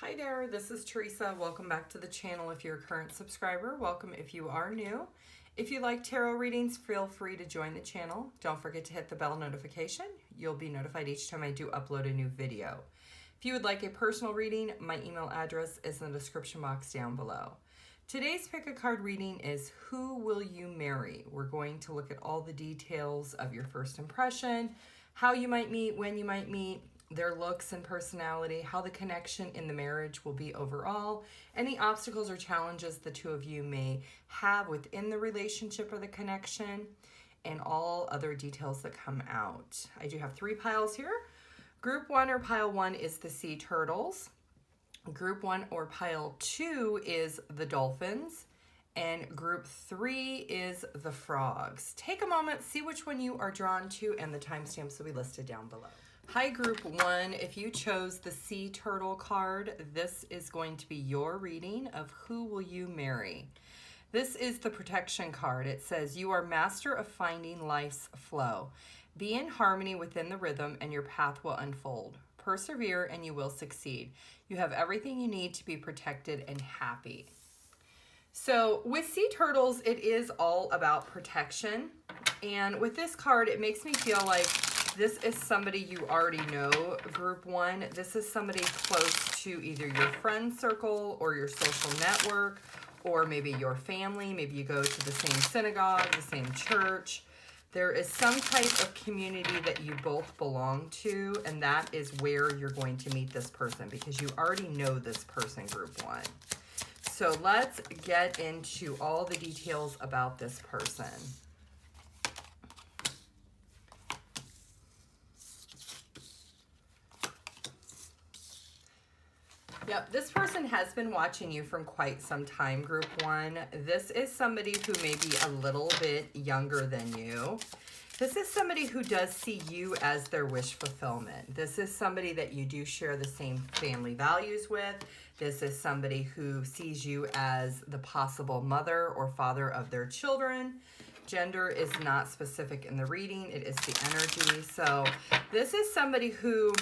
Hi there, this is Teresa. Welcome back to the channel if you're a current subscriber. Welcome if you are new. If you like tarot readings, feel free to join the channel. Don't forget to hit the bell notification. You'll be notified each time I do upload a new video. If you would like a personal reading, my email address is in the description box down below. Today's pick a card reading is Who Will You Marry? We're going to look at all the details of your first impression, how you might meet, when you might meet, their looks and personality, how the connection in the marriage will be overall, any obstacles or challenges the two of you may have within the relationship or the connection, and all other details that come out. I do have 3 piles here. Group 1 or pile 1 is the sea turtles. Group 1 or pile 2 is the dolphins. And group 3 is the frogs. Take a moment, see which one you are drawn to, and the timestamps will be listed down below. Hi, group 1. If you chose the sea turtle card, this is going to be your reading of Who Will You Marry? This is the protection card. It says, you are master of finding life's flow. Be in harmony within the rhythm and your path will unfold. Persevere and you will succeed. You have everything you need to be protected and happy. So with sea turtles, it is all about protection. And with this card, it makes me feel like this is somebody you already know, group 1. This is somebody close to either your friend circle or your social network, or maybe your family. Maybe you go to the same synagogue, the same church. There is some type of community that you both belong to, and that is where you're going to meet this person because you already know this person, group 1. So let's get into all the details about this person. Yep, this person has been watching you from quite some time, group 1. This is somebody who may be a little bit younger than you. This is somebody who does see you as their wish fulfillment. This is somebody that you do share the same family values with. This is somebody who sees you as the possible mother or father of their children. Gender is not specific in the reading. It is the energy. So this is somebody who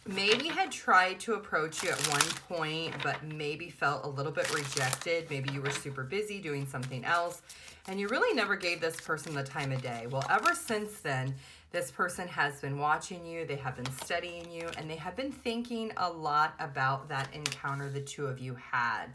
maybe had tried to approach you at one point, but maybe felt a little bit rejected. Maybe you were super busy doing something else, and you really never gave this person the time of day. Well, ever since then, this person has been watching you, they have been studying you, and they have been thinking a lot about that encounter the two of you had.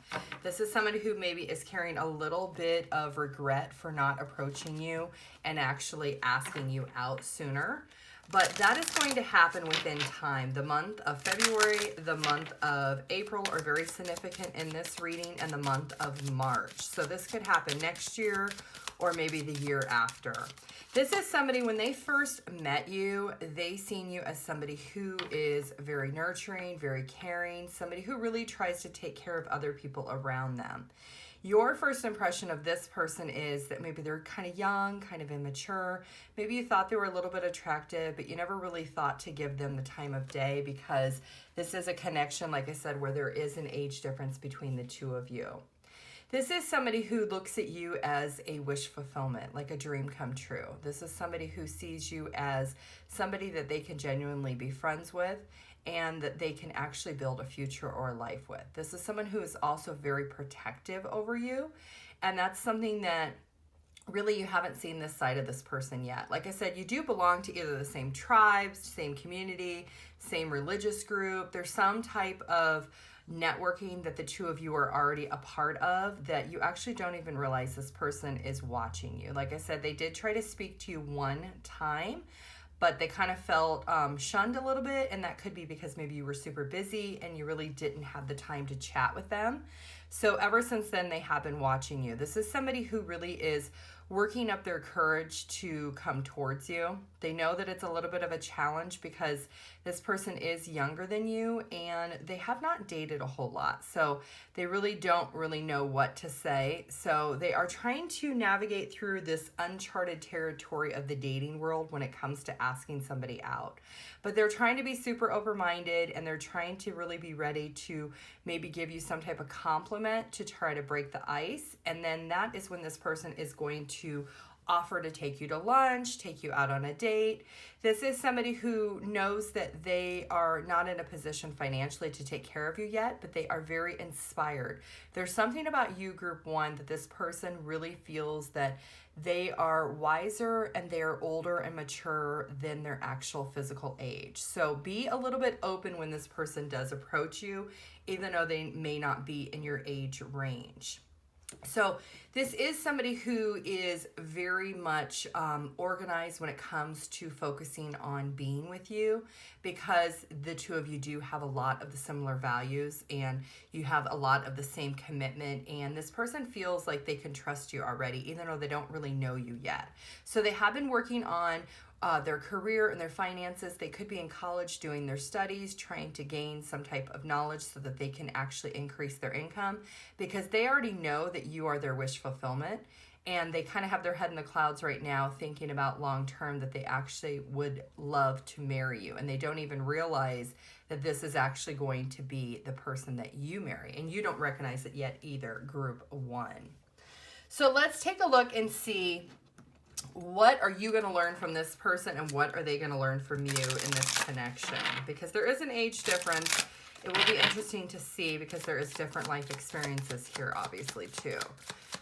This is somebody who maybe is carrying a little bit of regret for not approaching you and actually asking you out sooner. But that is going to happen within time. The month of February, the month of April are very significant in this reading, and the month of March. So this could happen next year or maybe the year after. This is somebody, when they first met you, they seen you as somebody who is very nurturing, very caring, somebody who really tries to take care of other people around them. Your first impression of this person is that maybe they're kind of young, kind of immature. Maybe you thought they were a little bit attractive, but you never really thought to give them the time of day because this is a connection, like I said, where there is an age difference between the two of you. This is somebody who looks at you as a wish fulfillment, like a dream come true. This is somebody who sees you as somebody that they can genuinely be friends with and that they can actually build a future or a life with. This is someone who is also very protective over you, and that's something that really you haven't seen this side of this person yet. Like I said, you do belong to either the same tribes, same community, same religious group. There's some type of networking that the two of you are already a part of that you actually don't even realize this person is watching you. Like I said, they did try to speak to you one time, but they kind of felt shunned a little bit, and that could be because maybe you were super busy and you really didn't have the time to chat with them. So ever since then, they have been watching you. This is somebody who really is working up their courage to come towards you. They know that it's a little bit of a challenge because this person is younger than you and they have not dated a whole lot. So they really don't really know what to say. So they are trying to navigate through this uncharted territory of the dating world when it comes to asking somebody out. But they're trying to be super open-minded and they're trying to really be ready to maybe give you some type of compliment to try to break the ice. And then that is when this person is going to offer to take you to lunch, take you out on a date. This is somebody who knows that they are not in a position financially to take care of you yet, but they are very inspired. There's something about you, group 1, that this person really feels that they are wiser and they are older and mature than their actual physical age. So be a little bit open when this person does approach you, even though they may not be in your age range. So this is somebody who is very much organized when it comes to focusing on being with you, because the two of you do have a lot of the similar values and you have a lot of the same commitment, and this person feels like they can trust you already, even though they don't really know you yet. So they have been working on their career and their finances. They could be in college doing their studies, trying to gain some type of knowledge so that they can actually increase their income, because they already know that you are their wish fulfillment, and they kind of have their head in the clouds right now thinking about long term that they actually would love to marry you, and they don't even realize that this is actually going to be the person that you marry, and you don't recognize it yet either, group 1. So let's take a look and see, what are you going to learn from this person and what are they going to learn from you in this connection? Because there is an age difference. It will be interesting to see, because there is different life experiences here, obviously, too.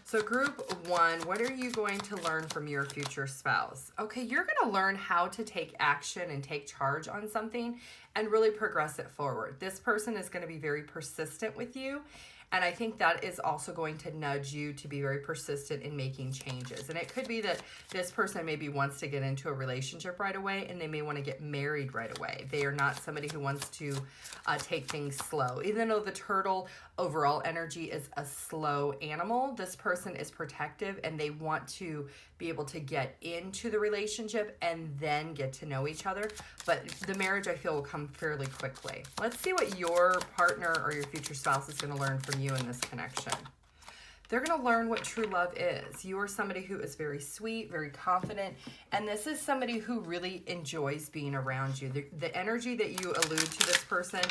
So group 1, what are you going to learn from your future spouse? Okay, you're going to learn how to take action and take charge on something and really progress it forward. This person is going to be very persistent with you, and I think that is also going to nudge you to be very persistent in making changes. And it could be that this person maybe wants to get into a relationship right away, and they may want to get married right away. They are not somebody who wants to take things slow. Even though the turtle overall energy is a slow animal, this person is protective and they want to be able to get into the relationship and then get to know each other. But the marriage, I feel, will come fairly quickly. Let's see what your partner or your future spouse is going to learn from you in this connection. They're going to learn what true love is. You are somebody who is very sweet, very confident, and this is somebody who really enjoys being around you. The energy that you allude to this person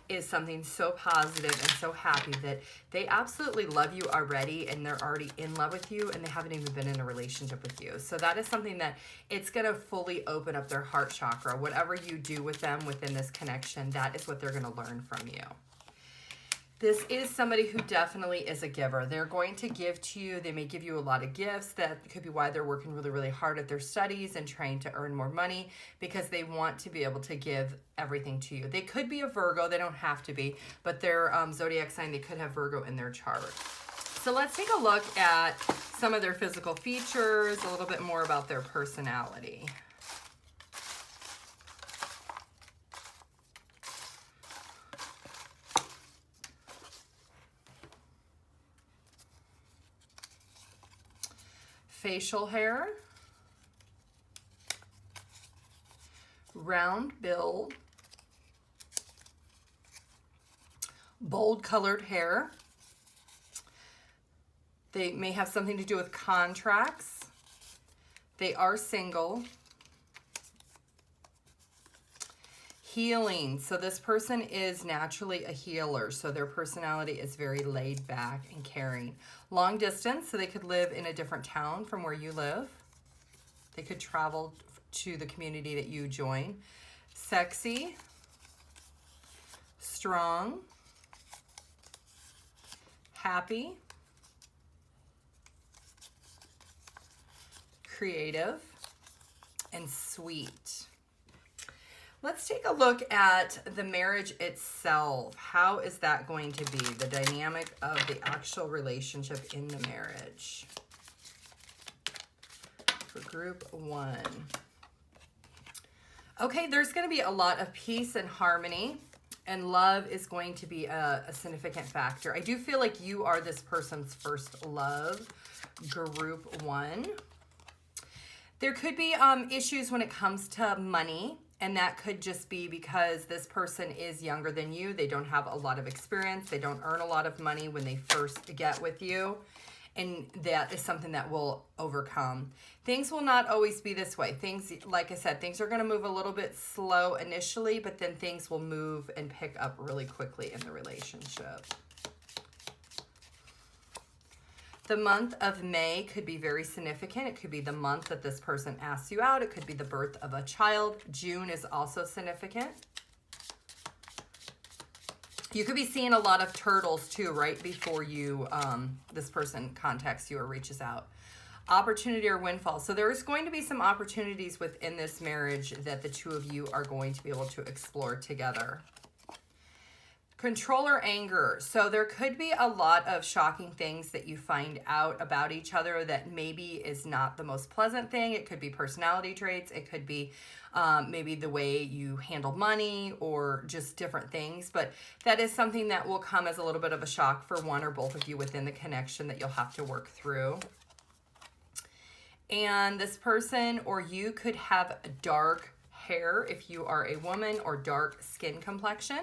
is something so positive and so happy that they absolutely love you already, and they're already in love with you, and they haven't even been in a relationship with you. So that is something that it's going to fully open up their heart chakra. Whatever you do with them within this connection, that is what they're going to learn from you. This is somebody who definitely is a giver. They're going to give to you. They may give you a lot of gifts. That could be why they're working really, really hard at their studies and trying to earn more money, because they want to be able to give everything to you. They could be a Virgo. They don't have to be, but their zodiac sign, they could have Virgo in their chart. So let's take a look at some of their physical features, a little bit more about their personality. Facial hair, round build, bold colored hair. They may have something to do with contracts. They are single. Healing. So this person is naturally a healer. So their personality is very laid back and caring. Long distance. So they could live in a different town from where you live. They could travel to the community that you join. Sexy. Strong. Happy. Creative. And sweet. Let's take a look at the marriage itself. How is that going to be? The dynamic of the actual relationship in the marriage. For group 1. Okay, there's going to be a lot of peace and harmony, and love is going to be a significant factor. I do feel like you are this person's first love, group 1. There could be issues when it comes to money. And that could just be because this person is younger than you. They don't have a lot of experience. They don't earn a lot of money when they first get with you. And that is something that will overcome. Things will not always be this way. Things, like I said, things are going to move a little bit slow initially, but then things will move and pick up really quickly in the relationship. The month of May could be very significant. It could be the month that this person asks you out. It could be the birth of a child. June is also significant. You could be seeing a lot of turtles too right before you this person contacts you or reaches out. Opportunity or windfall. So there's going to be some opportunities within this marriage that the two of you are going to be able to explore together. Control or anger. So there could be a lot of shocking things that you find out about each other that maybe is not the most pleasant thing. It could be personality traits. It could be maybe the way you handle money or just different things. But that is something that will come as a little bit of a shock for one or both of you within the connection that you'll have to work through. And this person or you could have dark hair if you are a woman, or dark skin complexion.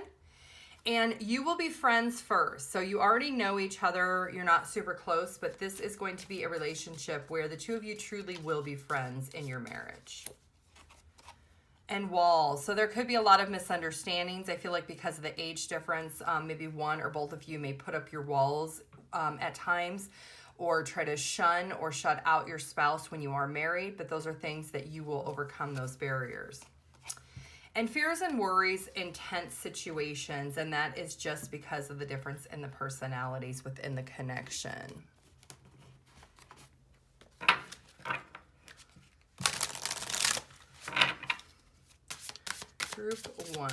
And you will be friends first. So you already know each other. You're not super close, but this is going to be a relationship where the two of you truly will be friends in your marriage. And walls. So there could be a lot of misunderstandings. I feel like because of the age difference, maybe one or both of you may put up your walls at times, or try to shun or shut out your spouse when you are married. But those are things that you will overcome those barriers. And fears and worries, intense situations, and that is just because of the difference in the personalities within the connection. Group 1.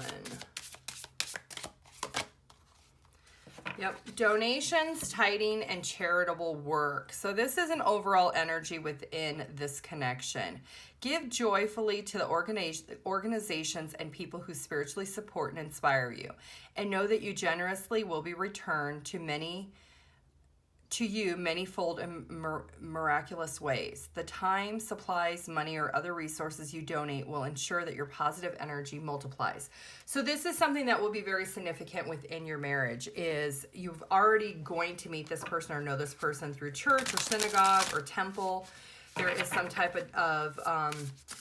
Yep, donations, tithing, and charitable work. So this is an overall energy within this connection. Give joyfully to the organizations and people who spiritually support and inspire you, and know that you generously will be returned to you manyfold and miraculous ways. The time, supplies, money, or other resources you donate will ensure that your positive energy multiplies. So this is something that will be very significant within your marriage, is you've already going to meet this person or know this person through church or synagogue or temple. There is some type of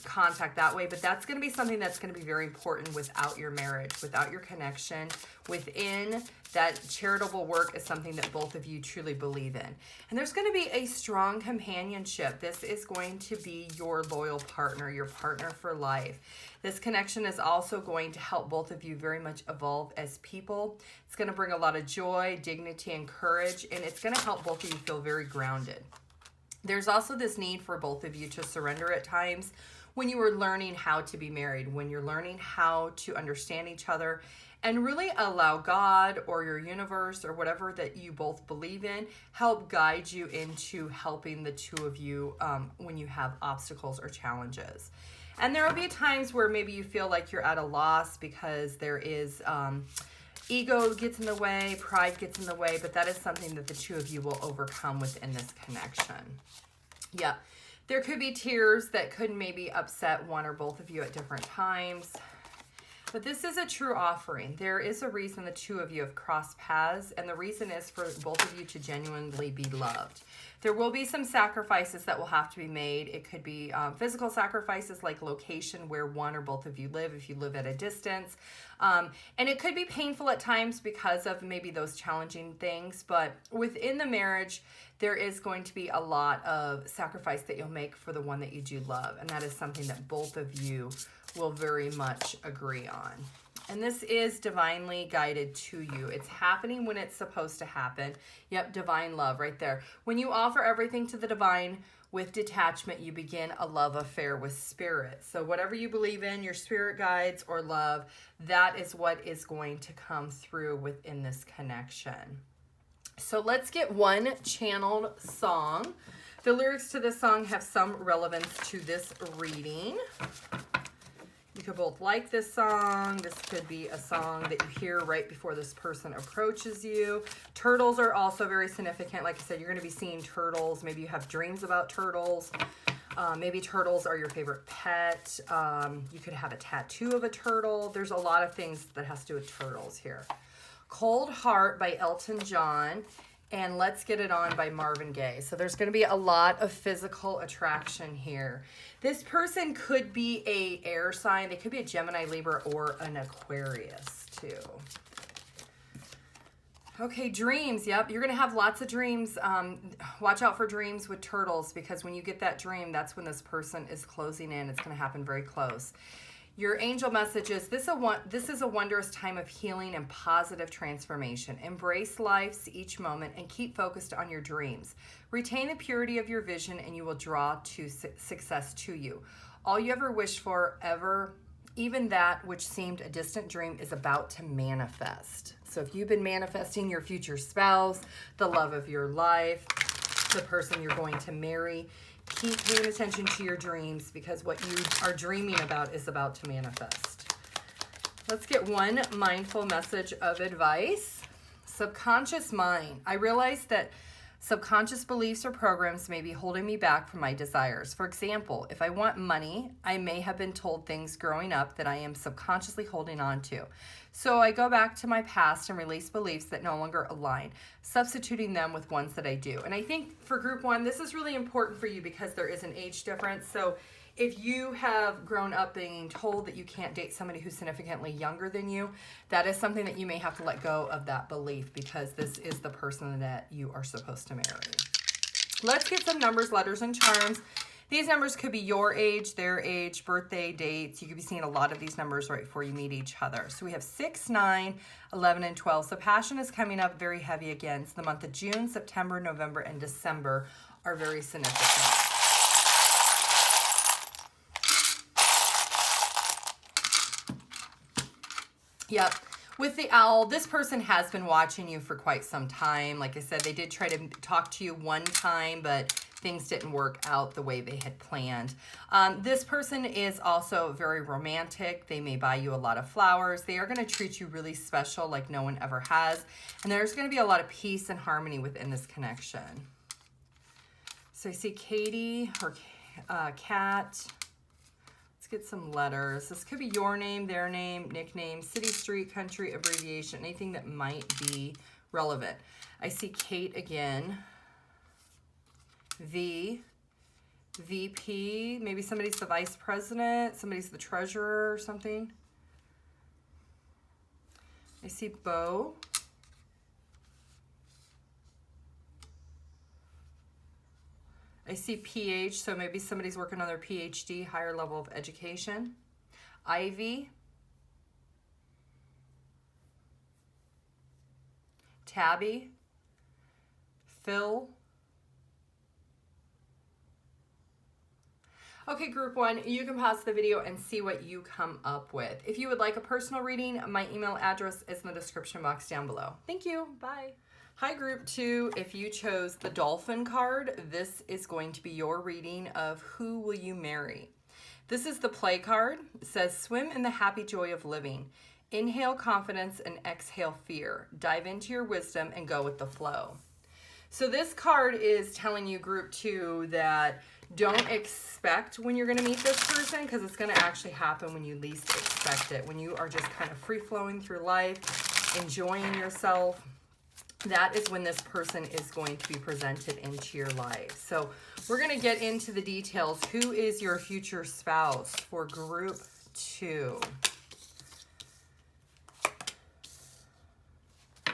contact that way, but that's going to be something that's going to be very important without your marriage, without your connection. Within that, charitable work is something that both of you truly believe in. And there's going to be a strong companionship. This is going to be your loyal partner, your partner for life. This connection is also going to help both of you very much evolve as people. It's going to bring a lot of joy, dignity, and courage, and it's going to help both of you feel very grounded. There's also this need for both of you to surrender at times when you are learning how to be married, when you're learning how to understand each other, and really allow God or your universe or whatever that you both believe in help guide you into helping the two of you when you have obstacles or challenges. And there will be times where maybe you feel like you're at a loss because there is ego gets in the way, pride gets in the way, but that is something that the two of you will overcome within this connection. Yeah, there could be tears that could maybe upset one or both of you at different times. But this is a true offering. There is a reason the two of you have crossed paths, and the reason is for both of you to genuinely be loved. There will be some sacrifices that will have to be made. It could be physical sacrifices like location where one or both of you live, if you live at a distance. And it could be painful at times because of maybe those challenging things. But within the marriage, there is going to be a lot of sacrifice that you'll make for the one that you do love. And that is something that both of you will very much agree on. And this is divinely guided to you. It's happening when it's supposed to happen. Yep, divine love right there. When you offer everything to the divine with detachment, you begin a love affair with spirit. So whatever you believe in, your spirit guides or love, that is what is going to come through within this connection. So let's get one channeled song. The lyrics to this song have some relevance to this reading. You could both like this song. This could be a song that you hear right before this person approaches you. Turtles are also very significant. Like I said, you're going to be seeing turtles. Maybe you have dreams about turtles. Maybe turtles are your favorite pet. You could have a tattoo of a turtle. There's a lot of things that has to do with turtles here. Cold Heart by Elton John. And Let's Get It On by Marvin Gaye. So there's going to be a lot of physical attraction here. This person could be a air sign. They could be a Gemini, Libra, or an Aquarius too. Okay, dreams. Yep, you're going to have lots of dreams. Watch out for dreams with turtles, because when you get that dream, that's when this person is closing in. It's going to happen very close. Your angel message is, this is a wondrous time of healing and positive transformation. Embrace life's each moment and keep focused on your dreams. Retain the purity of your vision and you will draw to success to you. All you ever wished for, even that which seemed a distant dream, is about to manifest. So if you've been manifesting your future spouse, the love of your life, the person you're going to marry, keep paying attention to your dreams, because what you are dreaming about is about to manifest. Let's get one mindful message of advice. Subconscious mind. I realize that subconscious beliefs or programs may be holding me back from my desires. For example, if I want money, I may have been told things growing up that I am subconsciously holding on to. So I go back to my past and release beliefs that no longer align, substituting them with ones that I do. And I think for group one, this is really important for you because there is an age difference. So if you have grown up being told that you can't date somebody who's significantly younger than you, that is something that you may have to let go of that belief, because this is the person that you are supposed to marry. Let's get some numbers, letters, and charms. These numbers could be your age, their age, birthday, dates. You could be seeing a lot of these numbers right before you meet each other. So we have 6, 9, 11, and 12. So passion is coming up very heavy again. So the month of June, September, November, and December are very significant. Yep. With the owl, this person has been watching you for quite some time. Like I said, they did try to talk to you one time, but things didn't work out the way they had planned. This person is also very romantic. They may buy you a lot of flowers. They are going to treat you really special like no one ever has. And there's going to be a lot of peace and harmony within this connection. So I see Katie or Kat. Get some letters. This could be your name, their name, nickname, city, street, country, abbreviation, anything that might be relevant. I see Kate again. V, VP, maybe somebody's the vice president, somebody's the treasurer or something. I see Bo. I see PH, so maybe somebody's working on their PhD, higher level of education. Ivy. Tabby. Phil. Okay, group one, you can pause the video and see what you come up with. If you would like a personal reading, my email address is in the description box down below. Thank you. Bye. Hi, group two. If you chose the dolphin card, this is going to be your reading of who will you marry. This is the play card. It says, swim in the happy joy of living. Inhale confidence and exhale fear. Dive into your wisdom and go with the flow. So this card is telling you, group two, that don't expect when you're going to meet this person, because it's going to actually happen when you least expect it. When you are just kind of free-flowing through life, enjoying yourself, that is when this person is going to be presented into your life. So we're going to get into the details. Who is your future spouse for group two? I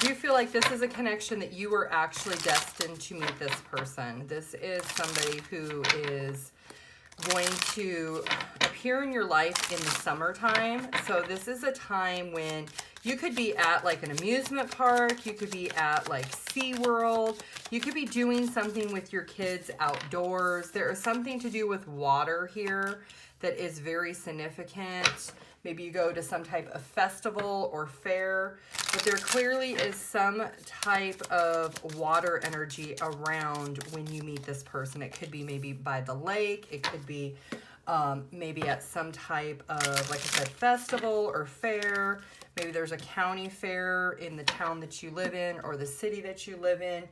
do feel like this is a connection that you were actually destined to meet this person. This is somebody who is going to appear in your life in the summertime. So this is a time when you could be at like an amusement park, you could be at like SeaWorld, you could be doing something with your kids outdoors. There is something to do with water here that is very significant. Maybe you go to some type of festival or fair, but there clearly is some type of water energy around when you meet this person. It could be maybe by the lake. It could be maybe at some type of, like I said, festival or fair. Maybe there's a county fair in the town that you live in or the city that you live in.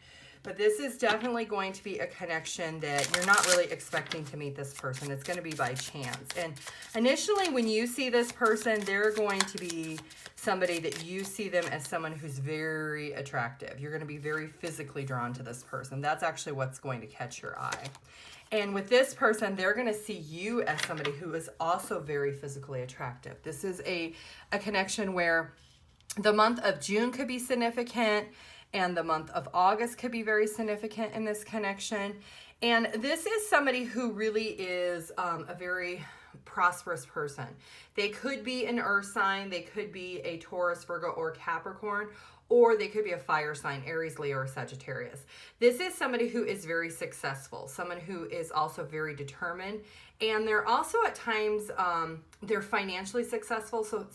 But this is definitely going to be a connection that you're not really expecting to meet this person. It's going to be by chance. And initially, when you see this person, they're going to be somebody that you see them as someone who's very attractive. You're going to be very physically drawn to this person. That's actually what's going to catch your eye. And with this person, they're going to see you as somebody who is also very physically attractive. This is a connection where the month of June could be significant, and the month of August could be very significant in this connection. And this is somebody who really is a very prosperous person. They could be an earth sign, they could be a Taurus, Virgo, or Capricorn, or they could be a fire sign, Aries, Leo, or Sagittarius. This is somebody who is very successful, someone who is also very determined, and they're also at times, they're financially successful, so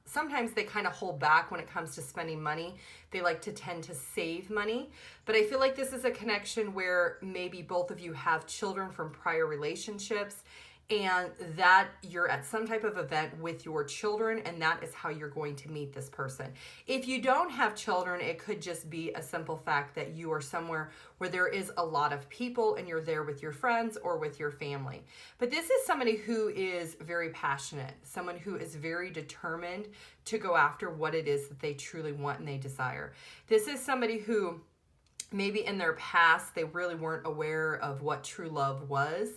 sometimes they kind of hold back when it comes to spending money. They like to tend to save money. But I feel like this is a connection where maybe both of you have children from prior relationships, and that you're at some type of event with your children, and that is how you're going to meet this person. If you don't have children, it could just be a simple fact that you are somewhere where there is a lot of people and you're there with your friends or with your family. But this is somebody who is very passionate, someone who is very determined to go after what it is that they truly want and they desire. This is somebody who maybe in their past, they really weren't aware of what true love was.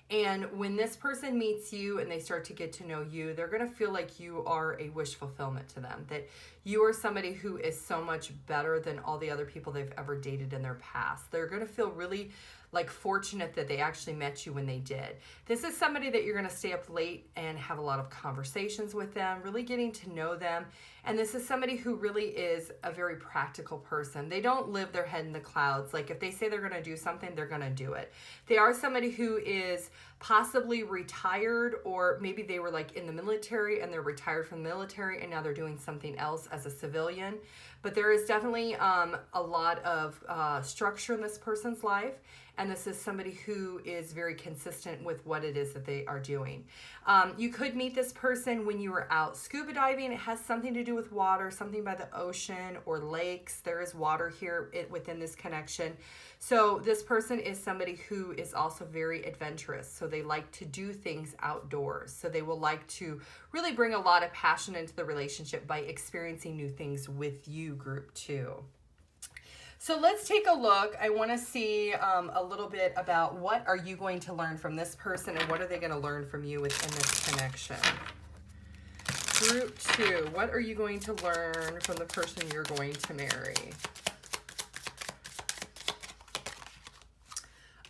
And when this person meets you and they start to get to know you, they're going to feel like you are a wish fulfillment to them, that you are somebody who is so much better than all the other people they've ever dated in their past. They're going to feel really like fortunate that they actually met you when they did. This is somebody that you're going to stay up late and have a lot of conversations with them, really getting to know them. And this is somebody who really is a very practical person. They don't live their head in the clouds. Like if they say they're going to do something, they're going to do it. They are somebody who is possibly retired, or maybe they were like in the military and they're retired from the military and now they're doing something else as a civilian. But there is definitely a lot of structure in this person's life. And this is somebody who is very consistent with what it is that they are doing. You could meet this person when you were out scuba diving. It has something to do with water, something by the ocean or lakes. There is water here within this connection. So this person is somebody who is also very adventurous. So they like to do things outdoors. So they will like to really bring a lot of passion into the relationship by experiencing new things with you, group 2. So let's take a look. I want to see a little bit about what are you going to learn from this person and what are they going to learn from you within this connection. Group 2, what are you going to learn from the person you're going to marry?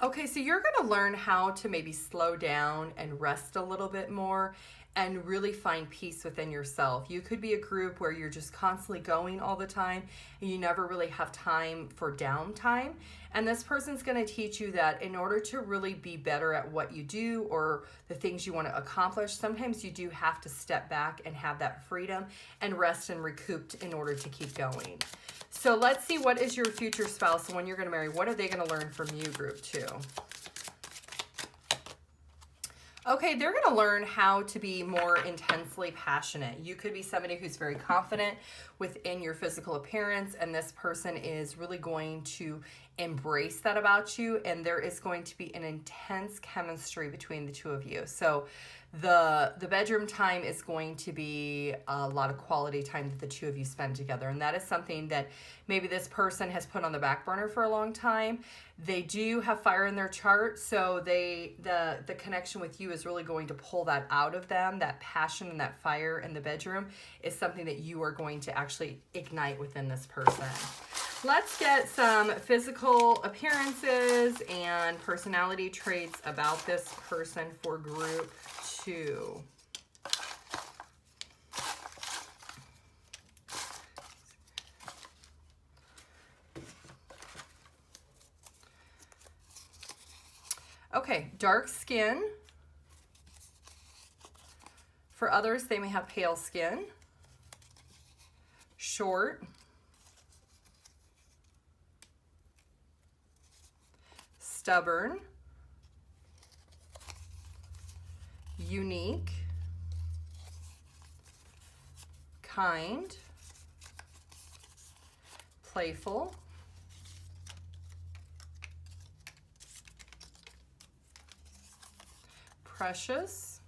Okay, so you're going to learn how to maybe slow down and rest a little bit more and really find peace within yourself. You could be a group where you're just constantly going all the time and you never really have time for downtime. And this person's going to teach you that in order to really be better at what you do or the things you want to accomplish, sometimes you do have to step back and have that freedom and rest and recoup in order to keep going. So let's see, what is your future spouse, the one you're going to marry, what are they going to learn from you, group 2? Okay, they're going to learn how to be more intensely passionate. You could be somebody who's very confident within your physical appearance, and this person is really going to embrace that about you, and there is going to be an intense chemistry between the two of you. So the bedroom time is going to be a lot of quality time that the two of you spend together, and that is something that maybe this person has put on the back burner for a long time. They do have fire in their chart, so the connection with you is really going to pull that out of them. That passion and that fire in the bedroom is something that you are going to actually ignite within this person. Let's get some physical appearances and personality traits about this person for group 2. Okay, dark skin. For others, they may have pale skin. Short. Stubborn. Unique. Kind. Playful. precious,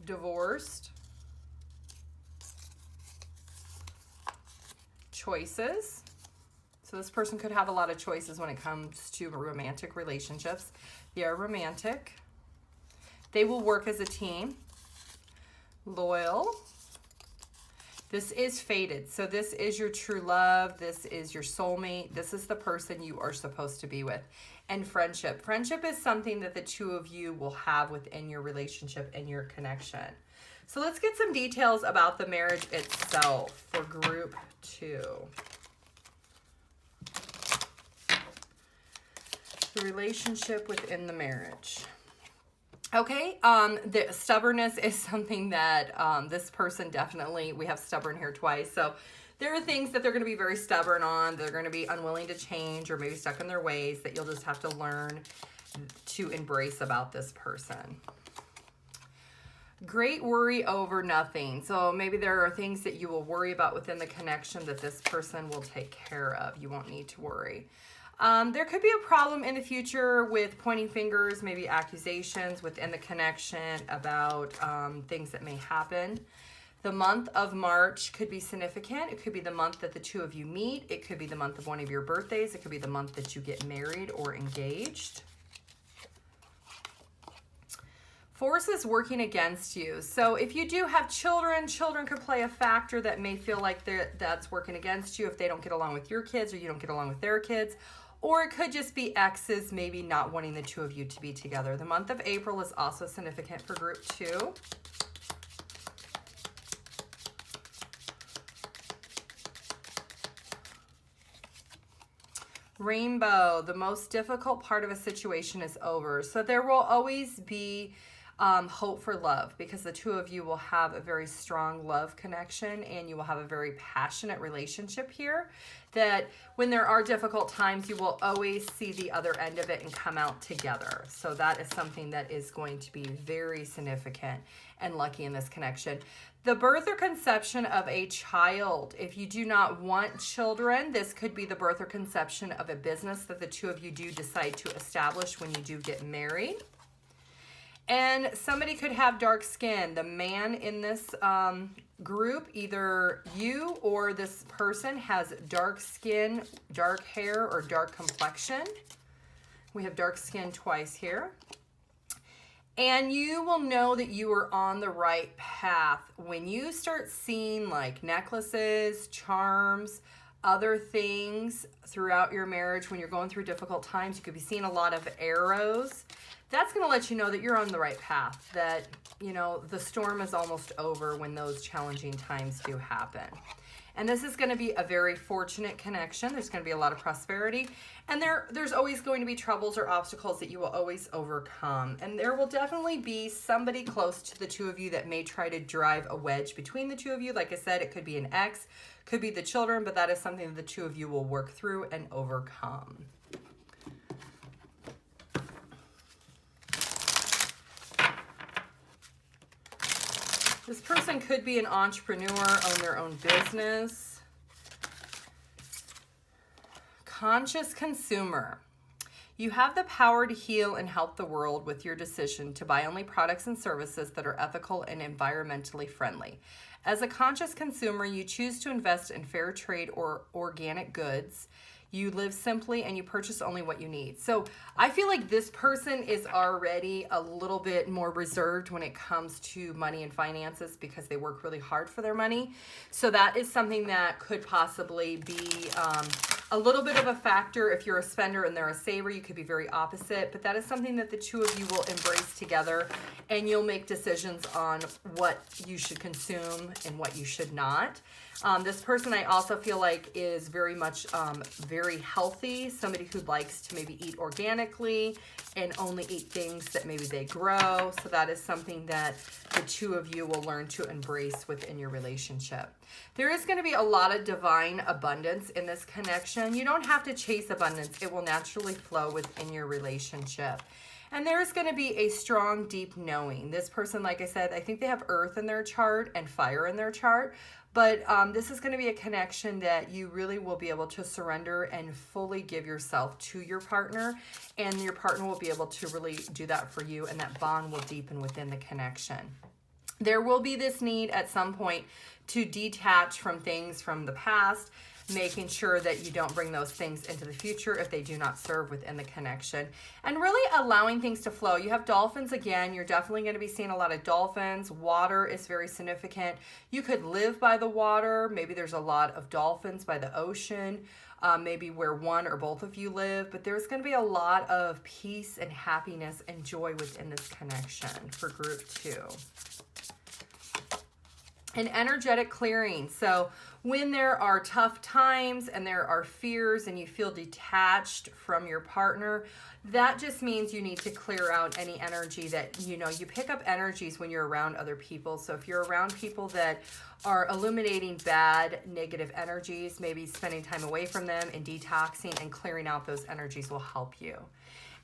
divorced, choices. So this person could have a lot of choices when it comes to romantic relationships. They are romantic. They will work as a team. Loyal. This is fated. So this is your true love. This is your soulmate. This is the person you are supposed to be with. And friendship. Friendship is something that the two of you will have within your relationship and your connection. So let's get some details about the marriage itself for group 2. The relationship within the marriage. Okay, the stubbornness is something that this person definitely, we have stubborn here twice. So there are things that they're going to be very stubborn on. They're going to be unwilling to change or maybe stuck in their ways that you'll just have to learn to embrace about this person. Great worry over nothing. So maybe there are things that you will worry about within the connection that this person will take care of. You won't need to worry. There could be a problem in the future with pointing fingers, maybe accusations within the connection about things that may happen. The month of March could be significant. It could be the month that the two of you meet. It could be the month of one of your birthdays. It could be the month that you get married or engaged. Forces working against you. So if you do have children, children could play a factor that may feel like that's working against you if they don't get along with your kids or you don't get along with their kids. Or it could just be exes maybe not wanting the two of you to be together. The month of April is also significant for group 2. Rainbow, the most difficult part of a situation is over. So there will always be hope for love because the two of you will have a very strong love connection and you will have a very passionate relationship here that when there are difficult times, you will always see the other end of it and come out together. So that is something that is going to be very significant and lucky in this connection. The birth or conception of a child. If you do not want children, this could be the birth or conception of a business that the two of you do decide to establish when you do get married. And somebody could have dark skin. The man in this group, either you or this person has dark skin, dark hair, or dark complexion. We have dark skin twice here. And you will know that you are on the right path when you start seeing like necklaces, charms, other things throughout your marriage. When you're going through difficult times, you could be seeing a lot of arrows. That's going to let you know that you're on the right path, that, you know, the storm is almost over when those challenging times do happen. And this is going to be a very fortunate connection. There's going to be a lot of prosperity. And there's always going to be troubles or obstacles that you will always overcome. And there will definitely be somebody close to the two of you that may try to drive a wedge between the two of you. Like I said, it could be an ex, could be the children, but that is something that the two of you will work through and overcome. This person could be an entrepreneur, own their own business. Conscious consumer. You have the power to heal and help the world with your decision to buy only products and services that are ethical and environmentally friendly. As a conscious consumer, you choose to invest in fair trade or organic goods. You live simply and you purchase only what you need. So I feel like this person is already a little bit more reserved when it comes to money and finances because they work really hard for their money. So that is something that could possibly be a little bit of a factor. If you're a spender and they're a saver, you could be very opposite. But that is something that the two of you will embrace together, and you'll make decisions on what you should consume and what you should not. This person I also feel like is very much very healthy, somebody who likes to maybe eat organically and only eat things that maybe they grow. So that is something that the two of you will learn to embrace within your relationship. There is going to be a lot of divine abundance in this connection. You don't have to chase abundance. It will naturally flow within your relationship. And there's going to be a strong, deep knowing. This person, like I said, I think they have earth in their chart and fire in their chart. But this is going to be a connection that you really will be able to surrender and fully give yourself to your partner. And your partner will be able to really do that for you. And that bond will deepen within the connection. There will be this need at some point to detach from things from the past, making sure that you don't bring those things into the future if they do not serve within the connection, and really allowing things to flow. You have dolphins again. You're definitely going to be seeing a lot of dolphins. Water is very significant. You could live by the water. Maybe there's a lot of dolphins by the ocean, maybe where one or both of you live, but there's going to be a lot of peace and happiness and joy within this connection for group 2. An energetic clearing. So when there are tough times and there are fears and you feel detached from your partner, that just means you need to clear out any energy that, you pick up energies when you're around other people. So if you're around people that are illuminating bad, negative energies, maybe spending time away from them and detoxing and clearing out those energies will help you.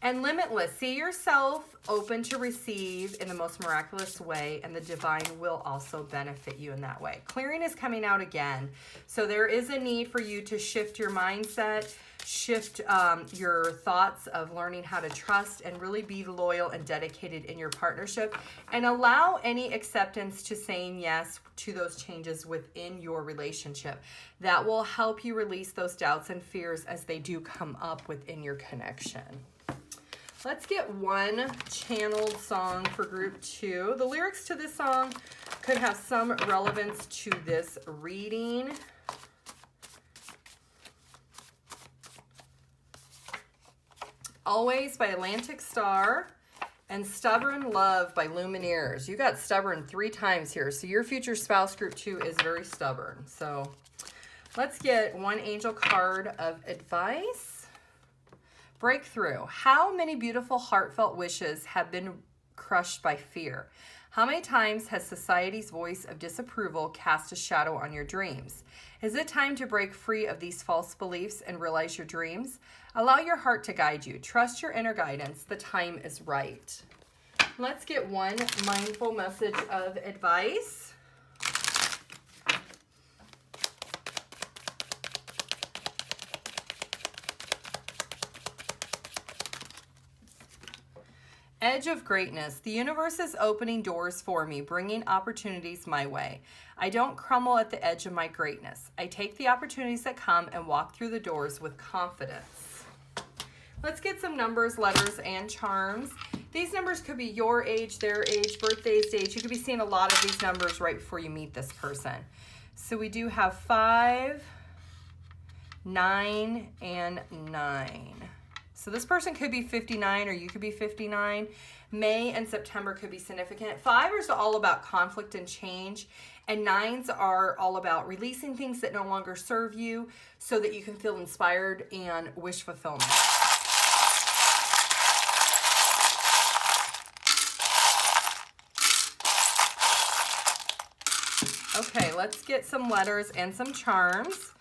And limitless, see yourself open to receive in the most miraculous way, and the divine will also benefit you in that way. Clearing is coming out again. So there is a need for you to shift your mindset, shift your thoughts of learning how to trust and really be loyal and dedicated in your partnership, and allow any acceptance to saying yes to those changes within your relationship. That will help you release those doubts and fears as they do come up within your connection. Let's get one channeled song for group 2. The lyrics to this song could have some relevance to this reading. Always by Atlantic Star, and Stubborn Love by Lumineers. You got stubborn 3 times here, so your future spouse group 2 is very stubborn. So let's get one angel card of advice. Breakthrough. How many beautiful heartfelt wishes have been crushed by fear? How many times has society's voice of disapproval cast a shadow on your dreams? Is it time to break free of these false beliefs and realize your dreams? Allow your heart to guide you. Trust your inner guidance. The time is right. Let's get one mindful message of advice. Edge of greatness. The universe is opening doors for me, bringing opportunities my way. I don't crumble at the edge of my greatness. I take the opportunities that come and walk through the doors with confidence. Let's get some numbers, letters, and charms. These numbers could be your age, their age, birthdays, dates. You could be seeing a lot of these numbers right before you meet this person. So we do have 5, 9, and 9. So this person could be 59 or you could be 59. May and September could be significant. 5 is all about conflict and change. And 9s are all about releasing things that no longer serve you so that you can feel inspired and wish fulfillment. Okay, let's get some letters and some charms.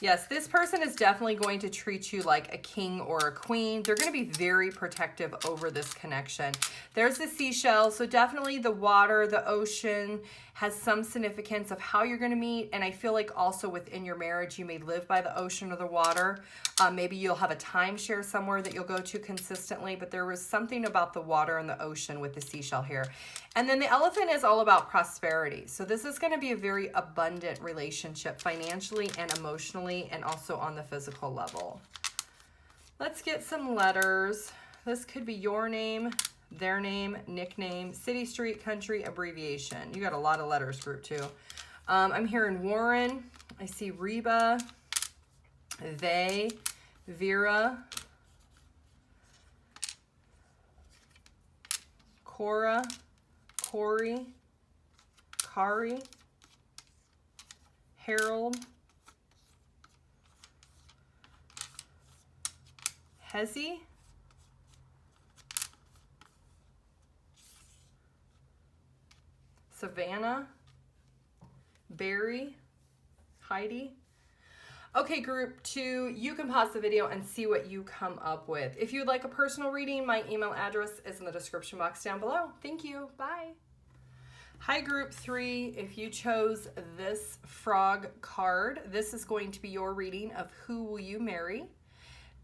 Yes, this person is definitely going to treat you like a king or a queen. They're going to be very protective over this connection. There's the seashell, so definitely the water, the ocean has some significance of how you're going to meet. And I feel like also within your marriage, you may live by the ocean or the water. Maybe you'll have a timeshare somewhere that you'll go to consistently, but there was something about the water and the ocean with the seashell here. And then the elephant is all about prosperity. So this is going to be a very abundant relationship financially and emotionally, and also on the physical level. Let's get some letters. This could be your name, their name, nickname, city, street, country, abbreviation. You got a lot of letters, group 2. I'm hearing Warren. I see Reba, they, Vera, Cora, Corey, Kari, Harold, Hezi, Savannah, Barry, Heidi. Okay, group 2, you can pause the video and see what you come up with. If you'd like a personal reading, my email address is in the description box down below. Thank you. Bye. Hi, group 3. If you chose this frog card, this is going to be your reading of Who Will You Marry?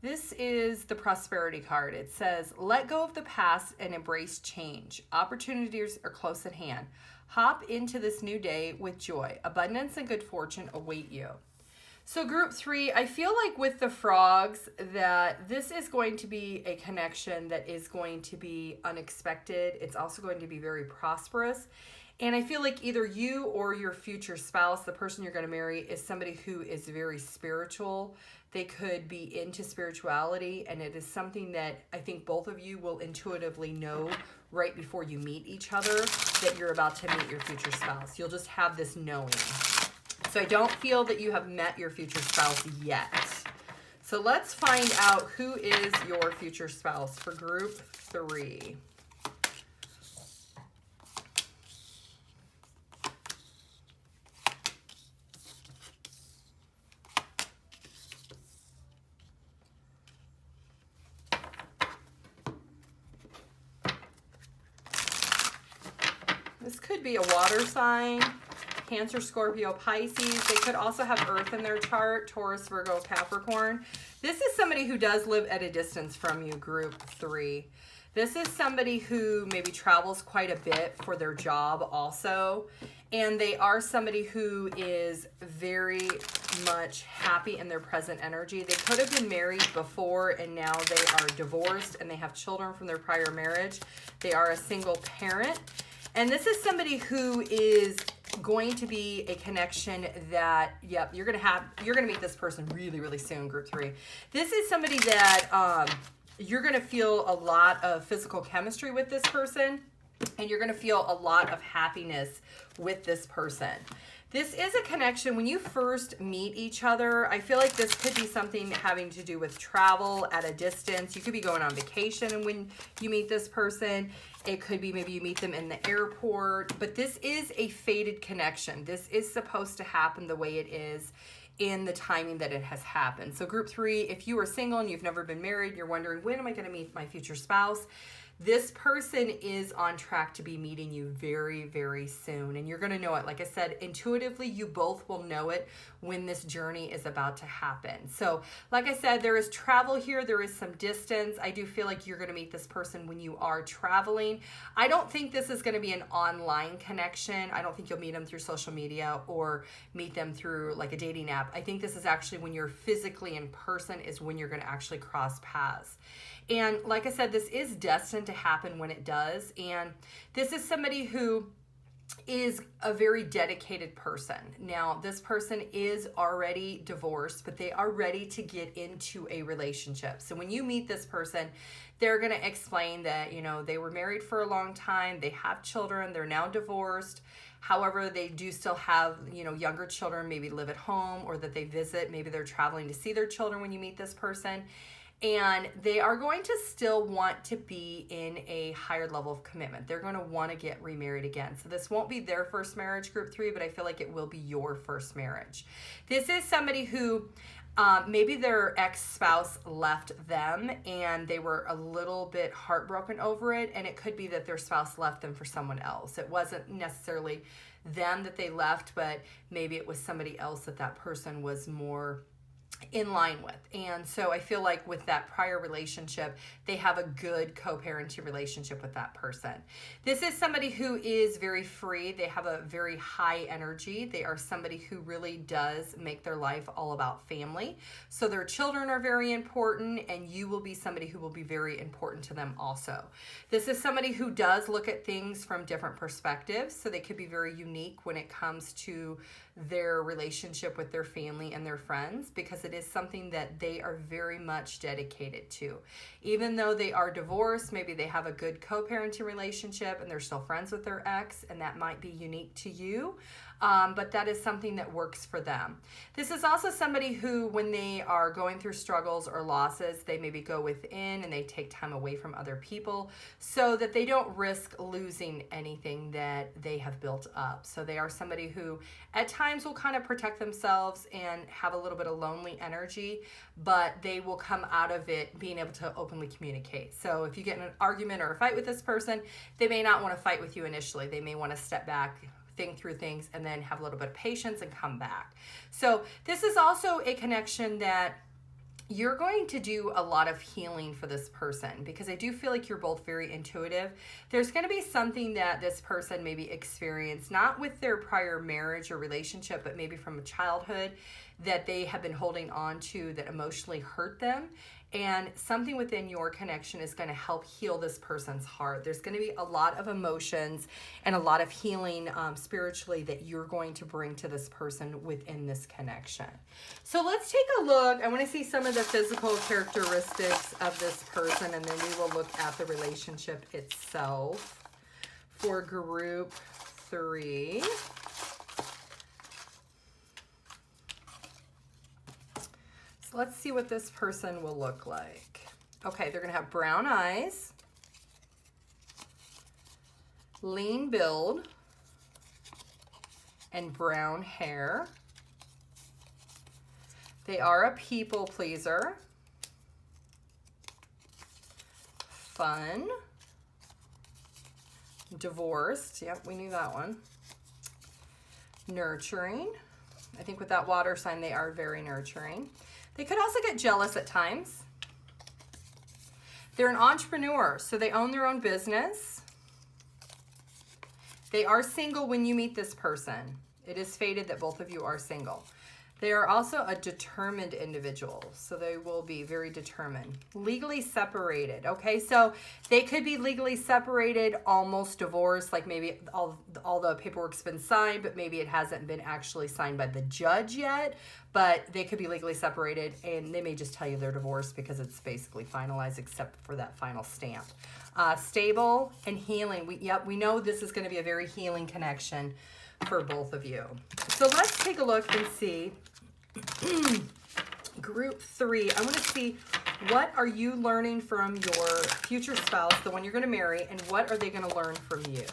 This is the prosperity card. It says, let go of the past and embrace change. Opportunities are close at hand. Hop into this new day with joy. Abundance and good fortune await you. So group 3, I feel like with the frogs that this is going to be a connection that is going to be unexpected. It's also going to be very prosperous. And I feel like either you or your future spouse, the person you're going to marry, is somebody who is very spiritual. They could be into spirituality, and it is something that I think both of you will intuitively know right before you meet each other that you're about to meet your future spouse. You'll just have this knowing. So I don't feel that you have met your future spouse yet. So let's find out who is your future spouse for group 3. This could be a water sign. Cancer, Scorpio, Pisces. They could also have Earth in their chart, Taurus, Virgo, Capricorn. This is somebody who does live at a distance from you, group 3. This is somebody who maybe travels quite a bit for their job also. And they are somebody who is very much happy in their present energy. They could have been married before and now they are divorced and they have children from their prior marriage. They are a single parent. And this is somebody who is going to be a connection that, yep, you're gonna meet this person really, really soon, group 3. This is somebody that you're gonna feel a lot of physical chemistry with this person, and you're gonna feel a lot of happiness with this person. This is a connection. When you first meet each other, I feel like this could be something having to do with travel at a distance. You could be going on vacation and when you meet this person. It could be maybe you meet them in the airport, but this is a fated connection. This is supposed to happen the way it is in the timing that it has happened. So group 3, if you are single and you've never been married, you're wondering, when am I going to meet my future spouse? This person is on track to be meeting you very, very soon. And you're going to know it. Like I said, intuitively, you both will know it when this journey is about to happen. So like I said, there is travel here. There is some distance. I do feel like you're going to meet this person when you are traveling. I don't think this is going to be an online connection. I don't think you'll meet them through social media or meet them through like a dating app. I think this is actually when you're physically in person is when you're going to actually cross paths. And like I said, this is destined to happen when it does. And this is somebody who is a very dedicated person. Now, this person is already divorced, but they are ready to get into a relationship. So when you meet this person, they're going to explain that, you know, they were married for a long time, they have children, they're now divorced. However, they do still have, you know, younger children, maybe live at home or that they visit. Maybe they're traveling to see their children when you meet this person. And they are going to still want to be in a higher level of commitment. They're going to want to get remarried again. So this won't be their first marriage, group 3, but I feel like it will be your first marriage. This is somebody who maybe their ex-spouse left them and they were a little bit heartbroken over it. And it could be that their spouse left them for someone else. It wasn't necessarily them that they left, but maybe it was somebody else that that person was more in line with. And so I feel like with that prior relationship, they have a good co-parenting relationship with that person. This is somebody who is very free. They have a very high energy. They are somebody who really does make their life all about family. So their children are very important, and you will be somebody who will be very important to them also. This is somebody who does look at things from different perspectives. So they could be very unique when it comes to their relationship with their family and their friends, because it is something that they are very much dedicated to. Even though they are divorced, maybe they have a good co-parenting relationship and they're still friends with their ex, and that might be unique to you. but that is something that works for them. This is also somebody who, when they are going through struggles or losses, they maybe go within and they take time away from other people so that they don't risk losing anything that they have built up. So they are somebody who at times will kind of protect themselves and have a little bit of lonely energy, but they will come out of it being able to openly communicate. So if you get in an argument or a fight with this person, they may not want to fight with you initially. They may want to step back, think through things, and then have a little bit of patience and come back. So this is also a connection that you're going to do a lot of healing for this person, because I do feel like you're both very intuitive. There's going to be something that this person maybe experienced, not with their prior marriage or relationship, but maybe from a childhood that they have been holding on to that emotionally hurt them. And something within your connection is going to help heal this person's heart. There's going to be a lot of emotions and a lot of healing spiritually that you're going to bring to this person within this connection. So let's take a look. I want to see some of the physical characteristics of this person, and then we will look at the relationship itself for group 3. Let's see what this person will look like. Okay, they're going to have brown eyes, lean build, and brown hair. They are a people pleaser, fun, divorced. Yep, we knew that one. Nurturing. I think with that water sign, they are very nurturing. They could also get jealous at times. They're an entrepreneur, so they own their own business. They are single when you meet this person. It is fated that both of you are single. They are also a determined individual, so they will be very determined. Legally separated, okay? So they could be legally separated, almost divorced, like maybe all the paperwork's been signed, but maybe it hasn't been actually signed by the judge yet, but they could be legally separated, and they may just tell you they're divorced because it's basically finalized except for that final stamp. Stable and healing. We know this is going to be a very healing connection for both of you. So let's take a look and see group 3. I want to see, what are you learning from your future spouse, the one you're going to marry, and what are they going to learn from you?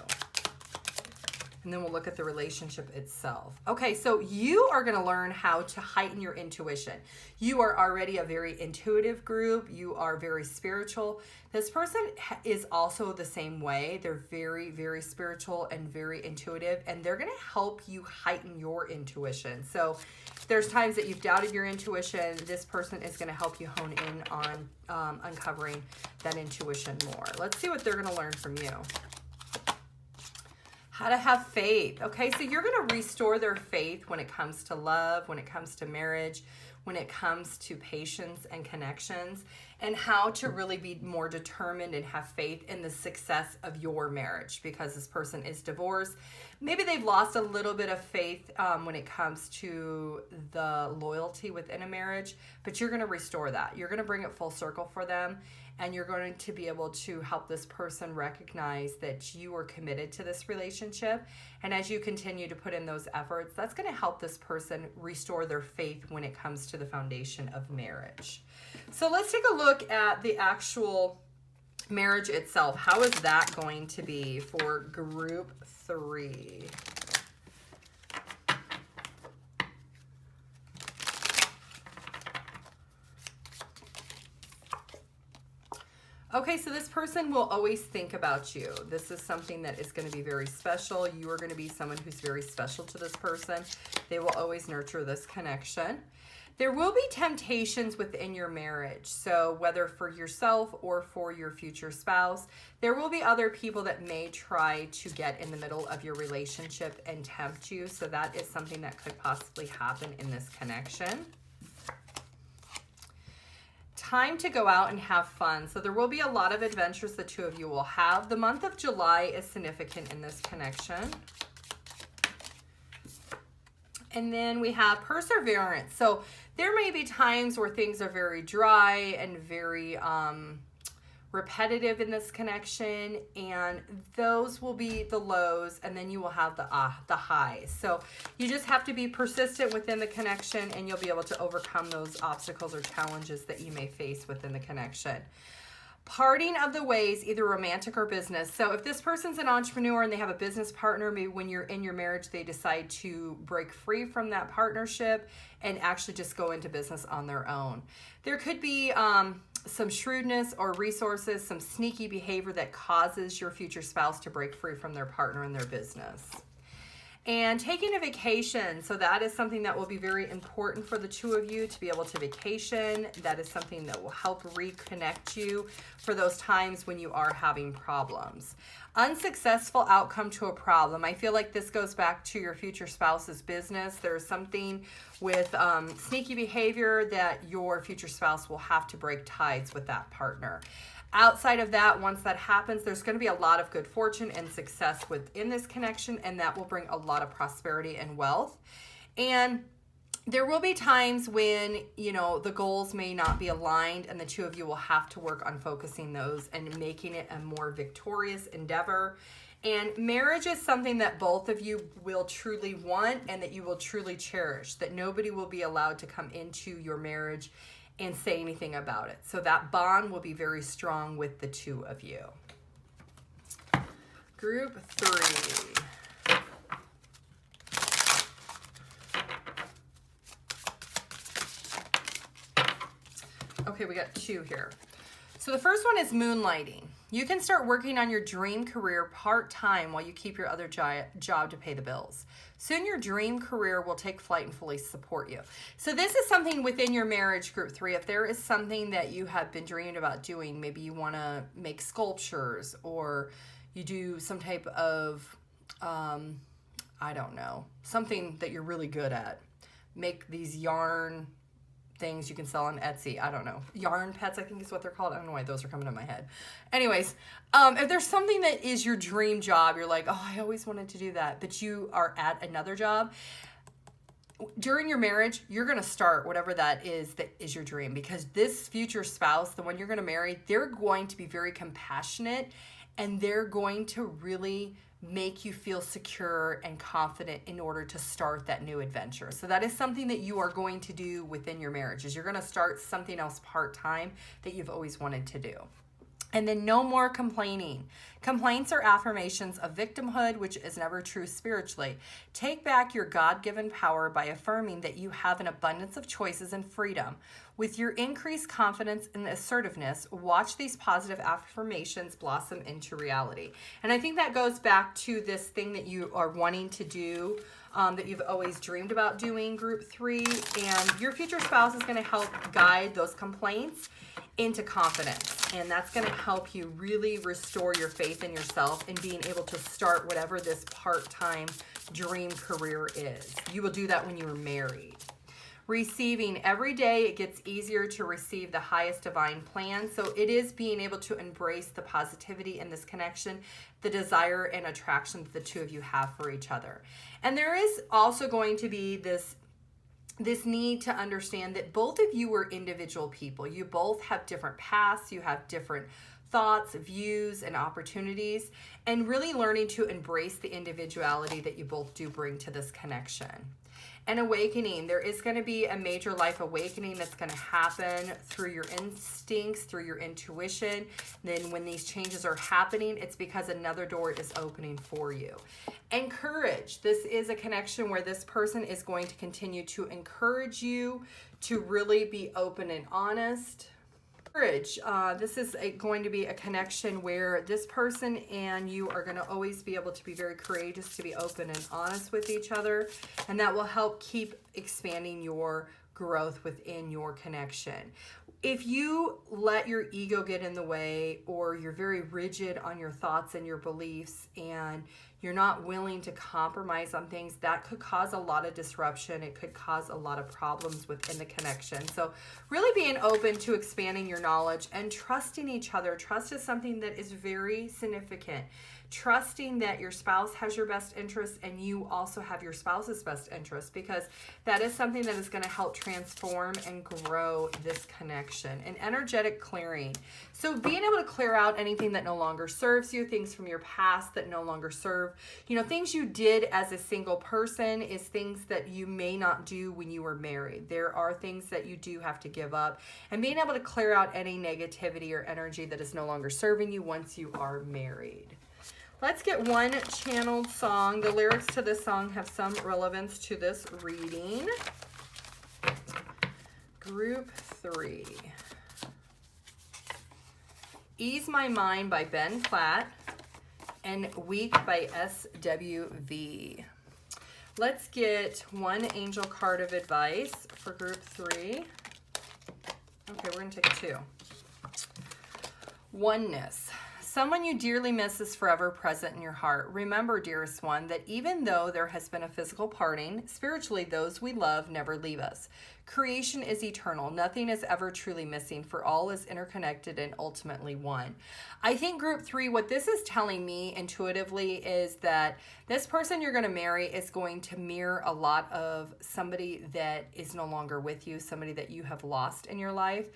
And then we'll look at the relationship itself. Okay, so you are going to learn how to heighten your intuition. You are already a very intuitive group. You are very spiritual. This person is also the same way. They're very, very spiritual and very intuitive, and they're going to help you heighten your intuition. So there's times that you've doubted your intuition. This person is going to help you hone in on uncovering that intuition more. Let's see what they're going to learn from you. How to have faith. Okay, so you're going to restore their faith when it comes to love, when it comes to marriage, when it comes to patience and connections, and how to really be more determined and have faith in the success of your marriage, because this person is divorced. Maybe they've lost a little bit of faith when it comes to the loyalty within a marriage, but you're going to restore that. You're going to bring it full circle for them, and you're going to be able to help this person recognize that you are committed to this relationship. And as you continue to put in those efforts, that's going to help this person restore their faith when it comes to the foundation of marriage. So let's take a look at the actual marriage itself. How is that going to be for group 3? Okay, so this person will always think about you. This is something that is going to be very special. You are going to be someone who's very special to this person. They will always nurture this connection. There will be temptations within your marriage. So whether for yourself or for your future spouse, there will be other people that may try to get in the middle of your relationship and tempt you. So that is something that could possibly happen in this connection. Time to go out and have fun. So there will be a lot of adventures the two of you will have. The month of July is significant in this connection. And then we have perseverance. So there may be times where things are very dry and very repetitive in this connection, and those will be the lows, and then you will have the highs. So you just have to be persistent within the connection, and you'll be able to overcome those obstacles or challenges that you may face within the connection. Parting of the ways, either romantic or business. So if this person's an entrepreneur and they have a business partner, maybe when you're in your marriage, they decide to break free from that partnership and actually just go into business on their own. There could be some shrewdness or resources, some sneaky behavior that causes your future spouse to break free from their partner and their business. And taking a vacation, so that is something that will be very important for the two of you to be able to vacation. That is something that will help reconnect you for those times when you are having problems. Unsuccessful outcome to a problem. I feel like this goes back to your future spouse's business. There's something with sneaky behavior that your future spouse will have to break ties with that partner. Outside of that, once that happens, there's going to be a lot of good fortune and success within this connection, and that will bring a lot of prosperity and wealth. And there will be times when, you know, the goals may not be aligned, and the two of you will have to work on focusing those and making it a more victorious endeavor. And marriage is something that both of you will truly want and that you will truly cherish, that nobody will be allowed to come into your marriage and say anything about it. So that bond will be very strong with the two of you. Group 3. Okay, we got 2 here. So the first one is moonlighting. You can start working on your dream career part-time while you keep your other job to pay the bills. Soon your dream career will take flight and fully support you. So this is something within your marriage, group 3. If there is something that you have been dreaming about doing, maybe you want to make sculptures, or you do some type of, I don't know, something that you're really good at. Make these yarn things you can sell on Etsy. I don't know. Yarn pets, I think is what they're called. I don't know why those are coming to my head. Anyways, if there's something that is your dream job, you're like, oh, I always wanted to do that, but you are at another job. During your marriage, you're going to start whatever that is your dream, because this future spouse, the one you're going to marry, they're going to be very compassionate, and they're going to really make you feel secure and confident in order to start that new adventure. So that is something that you are going to do within your marriage, is you're going to start something else part-time that you've always wanted to do. And then no more complaining. Complaints are affirmations of victimhood, which is never true spiritually. Take back your God-given power by affirming that you have an abundance of choices and freedom. With your increased confidence and assertiveness, watch these positive affirmations blossom into reality. And I think that goes back to this thing that you are wanting to do, that you've always dreamed about doing, group 3. And your future spouse is going to help guide those complaints into confidence. And that's going to help you really restore your faith in yourself and being able to start whatever this part-time dream career is. You will do that when you are married. Receiving. Every day it gets easier to receive the highest divine plan. So it is being able to embrace the positivity in this connection, the desire and attraction that the two of you have for each other. And there is also going to be this need to understand that both of you are individual people. You both have different paths. You have different thoughts, views, and opportunities, and really learning to embrace the individuality that you both do bring to this connection. An awakening. There is going to be a major life awakening that's going to happen through your instincts, through your intuition. Then when these changes are happening, it's because another door is opening for you. And courage. This is a connection where this person is going to continue to encourage you to really be open and honest. Courage. This is going to be a connection where this person and you are going to always be able to be very courageous, to be open and honest with each other, and that will help keep expanding your growth within your connection. If you let your ego get in the way, or you're very rigid on your thoughts and your beliefs, and you're not willing to compromise on things, that could cause a lot of disruption. It could cause a lot of problems within the connection. So really being open to expanding your knowledge and trusting each other. Trust is something that is very significant. trusting that your spouse has your best interest and you also have your spouse's best interest, because that is something that is going to help transform and grow this connection. An energetic clearing. So being able to clear out anything that no longer serves you, things from your past that no longer serve, you know, things you did as a single person is things that you may not do when you were married. There are things that you do have to give up, and being able to clear out any negativity or energy that is no longer serving you once you are married. Let's get one channeled song. The lyrics to this song have some relevance to this reading. Group 3. Ease My Mind by Ben Platt and Weak by SWV. Let's get one angel card of advice for group 3. Okay, we're going to take 2. Oneness. Someone you dearly miss is forever present in your heart. Remember, dearest one, that even though there has been a physical parting, spiritually those we love never leave us. Creation is eternal. Nothing is ever truly missing, for all is interconnected and ultimately one. I think group 3, what this is telling me intuitively is that this person you're going to marry is going to mirror a lot of somebody that is no longer with you, somebody that you have lost in your life.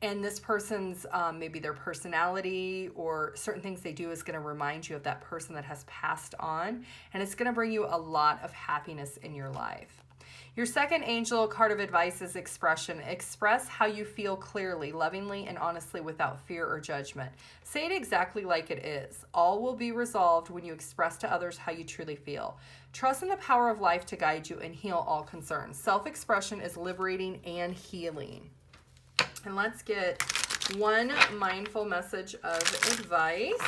And this person's, maybe their personality or certain things they do is going to remind you of that person that has passed on. And it's going to bring you a lot of happiness in your life. Your second angel card of advice is expression. Express how you feel clearly, lovingly, and honestly without fear or judgment. Say it exactly like it is. All will be resolved when you express to others how you truly feel. Trust in the power of life to guide you and heal all concerns. Self-expression is liberating and healing. And let's get one mindful message of advice.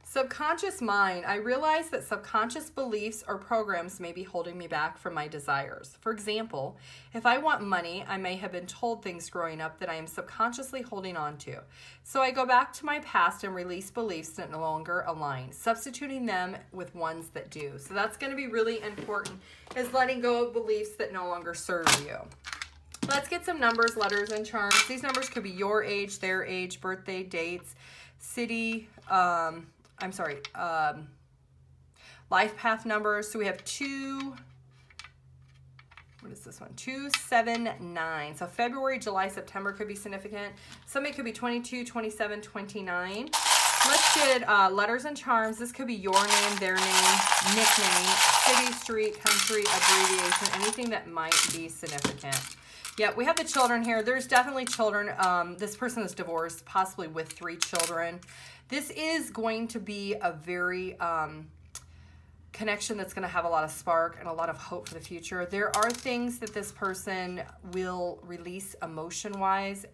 Subconscious mind. I realize that subconscious beliefs or programs may be holding me back from my desires. For example, if I want money, I may have been told things growing up that I am subconsciously holding on to. So I go back to my past and release beliefs that no longer align, substituting them with ones that do. So that's going to be really important, is letting go of beliefs that no longer serve you. Let's get some numbers, letters, and charms. These numbers could be your age, their age, birthday, dates, city, life path numbers. So we have 2, what is this one? 2, 7, 9. So February, July, September could be significant. Somebody could be 22, 27, 29. Let's get letters and charms. This could be your name, their name, nickname, city, street, country, abbreviation, anything that might be significant. Yeah, we have the children here. There's definitely children. This person is divorced, possibly with 3 children. This is going to be a very connection that's going to have a lot of spark and a lot of hope for the future. There are things that this person will release emotion-wise,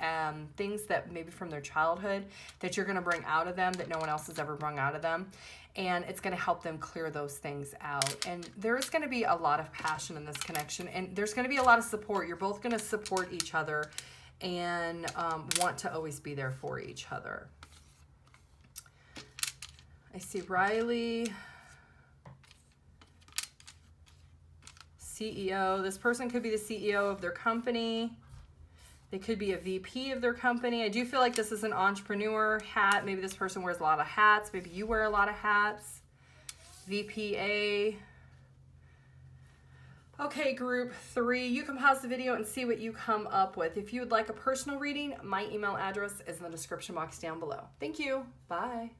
things that maybe from their childhood that you're going to bring out of them that no one else has ever brought out of them. And it's going to help them clear those things out. And there's going to be a lot of passion in this connection. And there's going to be a lot of support. You're both going to support each other and want to always be there for each other. I see Riley, CEO. This person could be the CEO of their company. They could be a VP of their company. I do feel like this is an entrepreneur hat. Maybe this person wears a lot of hats. Maybe you wear a lot of hats. VPA. Okay, group 3, you can pause the video and see what you come up with. If you would like a personal reading, my email address is in the description box down below. Thank you. Bye.